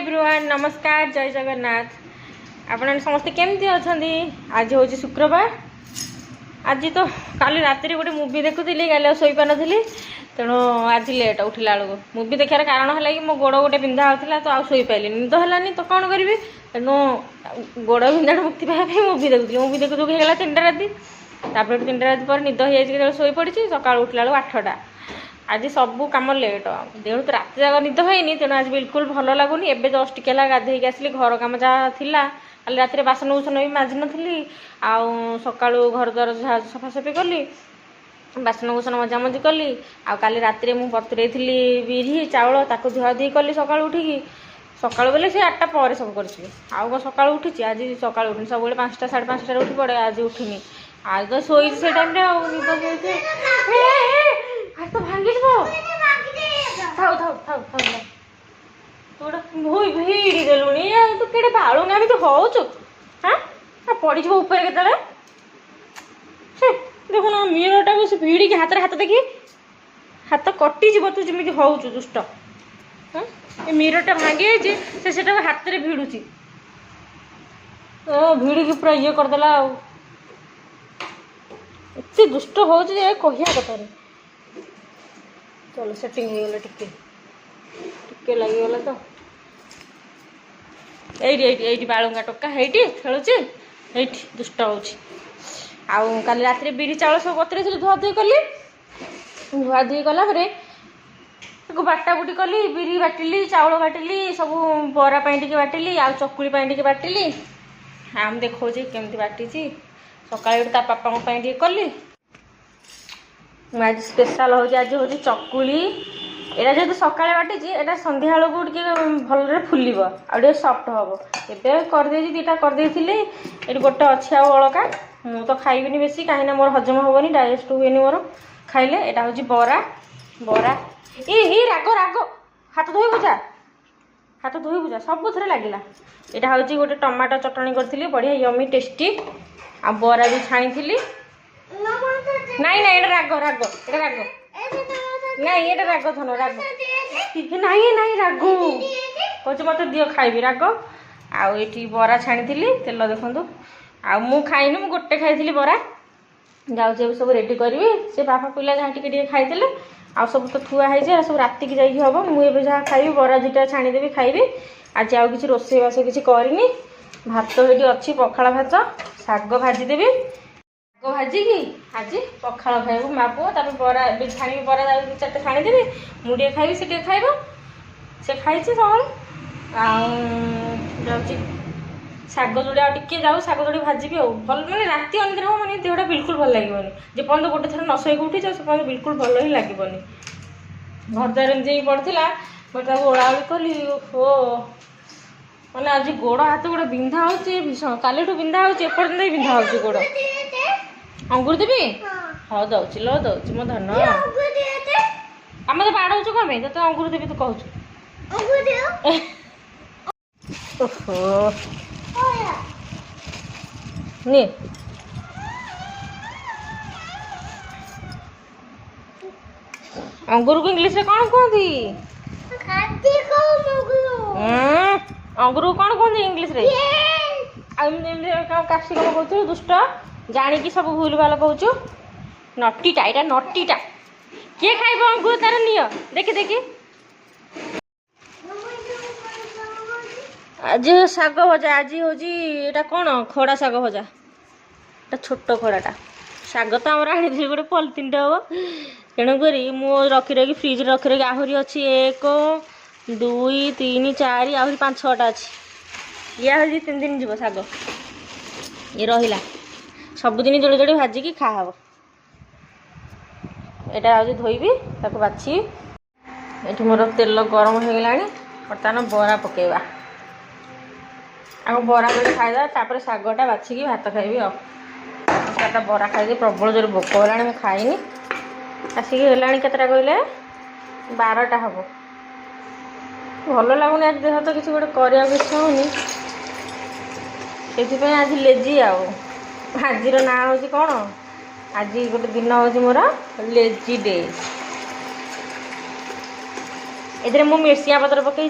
Everyone नमस्कार जय जगन्नाथ आपण समस्ते केमती अच्छा आज हूँ शुक्रवार आज तो काली राति गोटे मुवी देखुली काली शोई पार नी तेणु आज लेट उठला बेलू मुवी देखार कारण है कि मो गोड़ गोटे बिंधा होता तो आउ शोई पाइली निद है तो कौन करी तेणु गोड़ बिंधा मुक्ति पाइबा मुवी देखुली मुवी देखु देखु होगा 3टा राति तापर 3टा राति पर निद हो शोई पड़ी सका उठला बेलू 8टा आज सब कम लेट देहु तो रात जाक निद है तेणु आज बिल्कुल भल लगुनि एवं जस्ट टिके गाधे आसली घर कम जहाँ थिला काली रात बासन बुसन भी माजि नी आउ सका घर द्वार सफासफी कली बासन बुसन मजामजी कली आ काली रात बतुरे बिरी चाउल ताक धुआधुई कली सका उठिकी सका बोले से 8टा पर सब करी आउ सका उठी आज सका उठनी सब 5टा 5:30 उठी पड़े आज उठिनी आज तो शोई से टाइम निद हाथ तो भांगी थाउ थाउ थाउ थाउ तोड़ा भूई भिड़ी देलुनी तू केड़े बाळुंगा भी तो होचु हां पड़ी जब ऊपर केतले छे देखो ना मिररटा को से भिड़ी के हाथ देखी हाथ कटि जीव तू जमी होचु दुष्ट हां ए मिररटा भांगी जे से सेटा हाथ रे भिडुची ओ भिड़ी के पूरा ये कर देला इतने दुष्ट होच जे कहिया कथा रे चलो सेटिंग हो गला टिके लगी तो ये बालुंगा टोका हेटी खेलुचे हेटी दुष्ट होची आउ काली रात बिरी चाउल सब बतरे धुआधुई कली धुआधुई कला बाटा बुटी कली बिरी बाटिली चाउल बाटिली सब बरा टे बाटिली आ चकुली टे बाटिली आम देखो केमती बाटी सकाଳେ ता पापा टे कली आज स्पेशल हूँ आज हूँ चकुली एटा जेहतु सकाଳେ बाटी एटा संध्या बेलू टे भल फुल आए सफ्ट हम एवं करदे 2टा करदे ये गोटे अच्छी आलका मु तो खाइबी बेसी कहीं मोर हजम हेनी डाइजेस्ट हुए मोर खाइले यहाँ हूँ बरा बरा ये राग राग हाथ धोई बुझा सब थे लगिला यहाँ हूँ गोटे टमाटो चटनी करी बढ़िया यमी टेस्टी आ बरा भी छाणी नहीं नहीं ये राग राग ये राग नहीं ये राग धन राग नहीं नहीं राग कौच मत दियो खाइबी राग आठी बरा छाणी तेल देखु आ मु खाइनी मु गोटे खाई बरा जाऊँ सब रेडी करी से बापा पिला जहाँ टे खाई आ सब तो थुआ है सब राति की जाइए हम मुझे जहाँ खाइबी बरा 2टा छाणीदेवी खाइबी आज आउ कि रोषेईबास किसी करनी भात ये अच्छी पखाड़ भात शाग भाजीदेवी शाग भाजिकी आज पखाड़ खाइबू माँ पुओ बरा छाणी बरा 2-4टा छाणीदेवी मुझे खाइबी से खाइब से खाई सकाल जाऊँगी शाग जोड़ी आगे जाऊ शाग जोड़ी भाजी भल मैंने राति अनिद्रा हम मैंने देहटा बिल्कुल भल लगे जेपर्यंत गोटे थर नशोक उठी से पर्यटन बिल्कुल भल ही लगे घर द्वार एमती पड़ा मैं ओलाओली कली हो मैंने आज गोड़ हाथ गोटे बिंधा हो भीषण काली बिंधा होपर्यंत ही बिंधा हो गोड़ अंगूर देवी हाँ दौची लो दौची मो धन आम तो बाड़ हो कम तो अंगूर देवी तू कहू ओहो नी अंगूर को इंग्लिश में कौन कहती अंगूर को कौन कहते इंग्लिश रे काशी कम कहू दुष्ट जानिकी सब भूल भाल कहूँ नटीटा यहाँ नटीटा किए खाइब अंगूर तार नियो देखी देखी आज शाग भजा आज हूँ यहाँ कौन खड़ा शाग भजा एटा छोट खड़ाटा शाग तो आम आनी गोटे पॉलिथिन हम तेणुक मु रखी रखी फ्रिज रखी रखी आहरी अच्छी 1 2 3 4 आहरी 5-6टा अच्छी या हूँ 3 दिन जीव शाग ये रहा सबुदिन जोड़े जोड़े भाजिकी खाहब यहाँ हूँ धोबी ताको बाछी ये मोर तेल गरम हो गला बर्तमान बरा पकेवा आग बरा जोड़े खाईदा तापर शागटा बाछिकी भात खाइबी आटा बरा खाई प्रबल जोर भोक होगा मुझे खाइनी आसिक है केतटा कहले 12टा हम भल लगुनि आज देह तो किसी गोटे करने इच्छा होनी से आज लेजी आज ना हूँ कौन आज गोटे दिन हूँ मोर लेजी डे ए मुझे मिर्सिया पतर पकई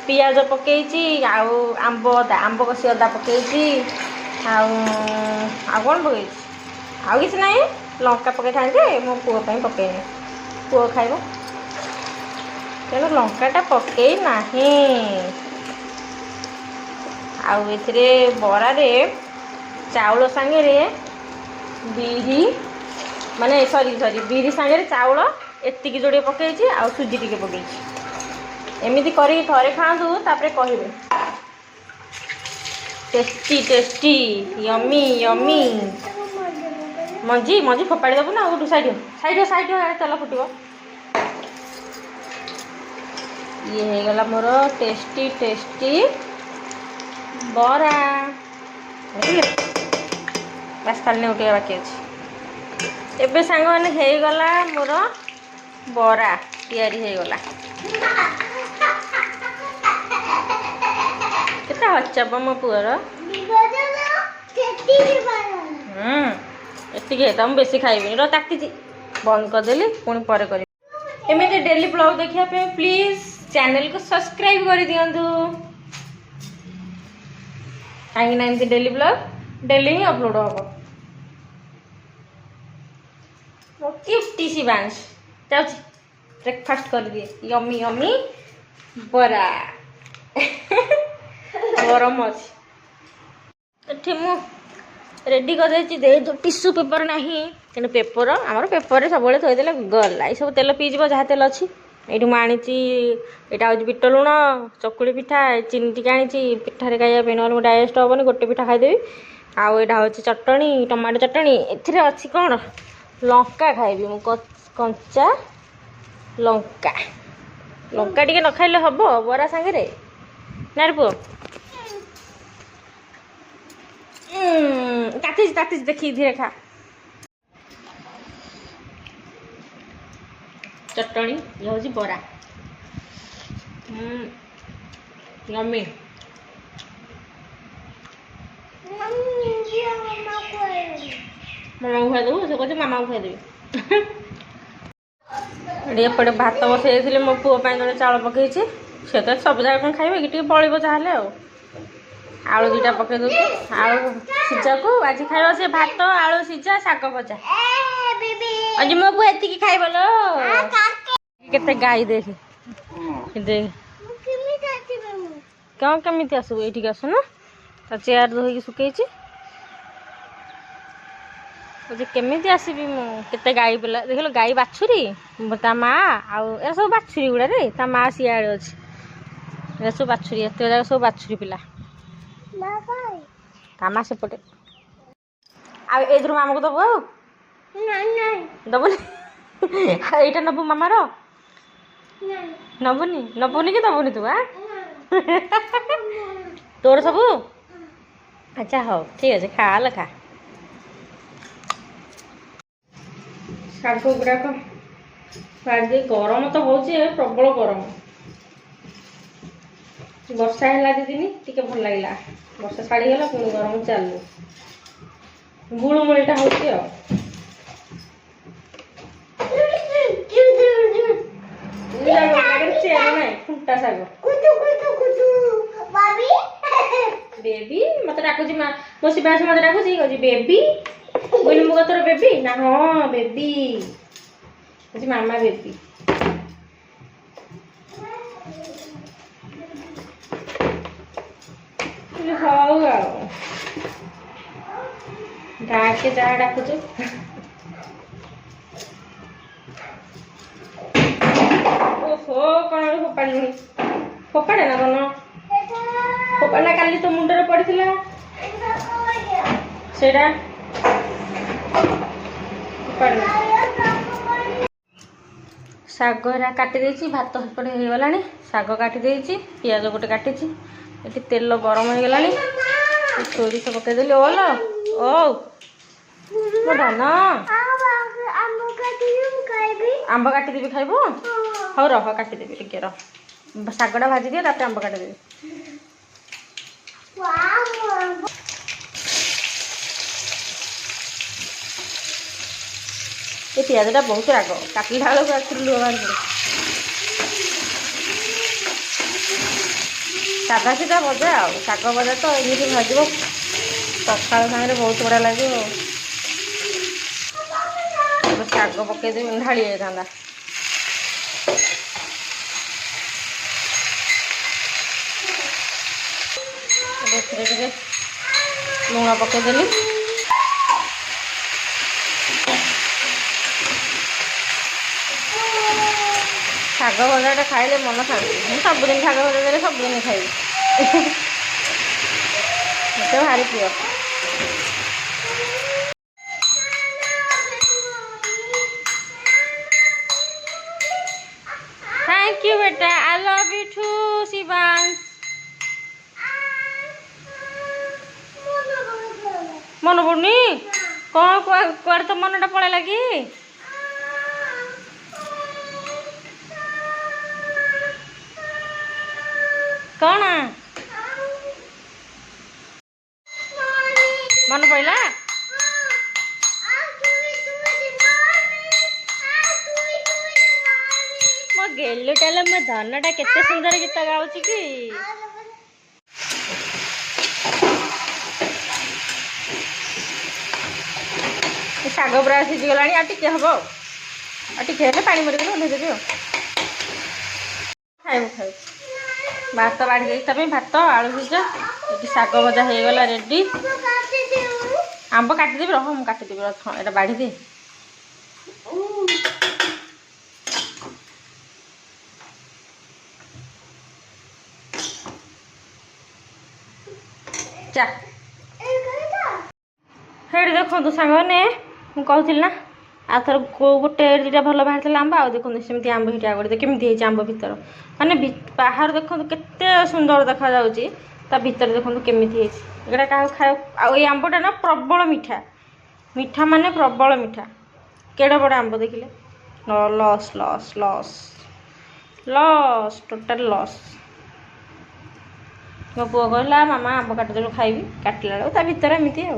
पियाज पकईची आंब अदा आंब कषि अदा पकईची कौन पकई आउ कि ना लंका पकई था मो पुओ पकईनी पुओ खाइब तेणु लंकाटा पकई ना आउे बरारे चाउल सांगे बिरी माने सॉरी सॉरी बिरी सांगे चाउल एतिकी जोड़े पकईची आ सुजी टिके पकईची एमती कर थे खातु तापर कहे टेस्टी टेस्टी यमी यमी मंजी मंजी फोपाड़ी देबू ना गोटू साइड साइड साइड तेल फुटब ये हो गला मोर टेस्टी टेस्टी बरा बस खाली उठे बाकी अच्छे एबे सांग मैंने हो गला मोर बरा तैयारी हो गला केता हचब मो पुअर एतिके तो मुझे बेसी खाइबी ताकि बंद करदेली पुणी पर कर एमती डेली ब्लॉग देखा प्लीज चैनल को सब्सक्राइब कर दिंतु कहीं डेली ब्लॉग डेली ही अपलोड हम किफ्टी शिवांश जाऊँ ब्रेकफास्ट कर दिए यमी यमी बरा गरम अच्छी मु रेडी कर टिश्यू पेपर ना कि पेपर आमर पेपर सब थोड़े गला ये सब तेल पीजिब जहाँ तेल अच्छी ये मुझे यहाँ हूँ बिट लुण चकुड़ी पिठा चीनी टी आनी पिठारे खाइए ना डाइजेस्ट हेनी गोटे पिठा खाईदेवी आउ यहाँ हूँ चटणी टमाटो चटणी ए अच्छी कौन लंका खाइबी मु कंचा लंका लंका टी न खाइले हम बरा सांगे ना रे पुओ ताती देखी धीरे खा चटणी ये हूँ बरा यम्मी मामा को खाईदेबू से कहते मामा को खाईदेवी एपटे भात बसई मो पुओ जो चाउल पकई से तो सब जगह कौन खाइबे कि बड़ो जहाँ आलू दुटा पकई दो आलू सीजा को आज खाइब से भात आलू सीजा शाग भजा आज मो पुओ एति खाइब लो केते गाई देख देख क्यों केमी आसबू ये आसुन चेयर धोई सुकई केमी आसबि मुझे गाई पिला देख लो गाई बाछुरी ता माँ आउ सब बाछुरी गुड़ा रे ता माँ सियाड़े अच्छे सब बाछुरी एत जगह सब बाछुरी पिला ता माँ सेपटे आधर मामा को दबू आउ दबुनि यहाँ नबू मामार नबुनि नबुनि कि दबुनि तू तोर सबू अच्छा हो ठीक अच्छे खा ल खा शाग गुड़ाक फाड़ी गरम तो हो प्रबल गरम वर्षा है दी दिन टी भल लगे वर्षा छाड़ीगला पुणी गरम चालू गुड़मुड़ा हो खुंटा शाग बेबी मत डाकुची मो शिवांश मत डाकुची कहूँ बेबी बोली मुझे तोर बेबी ना हाँ बेबी कहूँ मामा बेबी हौ डाके जहाँ डाकुच ओहो कौन फोपाड़ी फोपाड़े ना कौन फोपाड़ा काली तो मुंडे पड़ा से शाग काटी भात सेपटे हो गला शाग काटी पियाज गोटे काटी ये तेल गरम हो गला सोरिष पकईदेली ओल ओ मो धान आंब काटिदेवी खाइब हौ रह काटिदेवी टिके रह शागटा भाजी दिए तापर आंब काटिदेवी ये पियाजटा बहुत राग काटला बेलू लुण बाहर ସାଧା ସିଧା ଭଜା ଆଉ ଶାଗ ଭଜା ତ ଏମିତି ଭାଜିବ ପଖାଳ ସାଙ୍ଗରେ ବହୁତ ବଢ଼ିଆ ଲାଗିବ। ଶାଗ ପକେଇଦେବି ଢାଳି ଯାଇଥାନ୍ତା। ଏଥିରେ ଟିକେ ଲୁଣ ପକେଇଦେଲି। ଶାଗ ଭଜାଟା ଖାଇଲେ ମନ ଶାନ୍ତି। ମୁଁ ସବୁଦିନ ଶାଗ ଭଜା ଦେଲେ ସବୁଦିନ ଖାଇବି। ମୋତେ ଭାରି ପ୍ରିୟ। थैंक यू बेटा, I love you too Shivansh. मन पड़नी कौन कुआर तो मनटा पड़ेगा कि कौन मन पड़ला मो गेलुटा मो धनटा केते सुंदर गीत गाउची कि शाग पूरा सीझीगला टे हम टे पानी मरिक ओह्लैदेवी खाइबू खाइबू भात बाढ़ी दे भात आलू भजा ये शाग भजा हो गला रेडी। आंब काटिदेवी रह मुझे काटिदेवी रह ये बाढ़ी दे चा हेड देखो सांग मैंने कहती ना आथर गोटे दुटा भल बाहर आंब आ देखो सेमती आंब हिट आगे केमती आंब भर माने बाहर देखो केते सुंदर देखा जाउची ता भीतर देखो केमिति एटा क्या खाए आई आंबटा ना प्रबल मीठा मीठा माने प्रबल मीठा केड़ा बड़ा आंब देखिले loss loss loss loss total loss. मो पुओ कहला मामा आंब काटिदेलु खाइबी काटिला बेलू ता भीतर एमती आ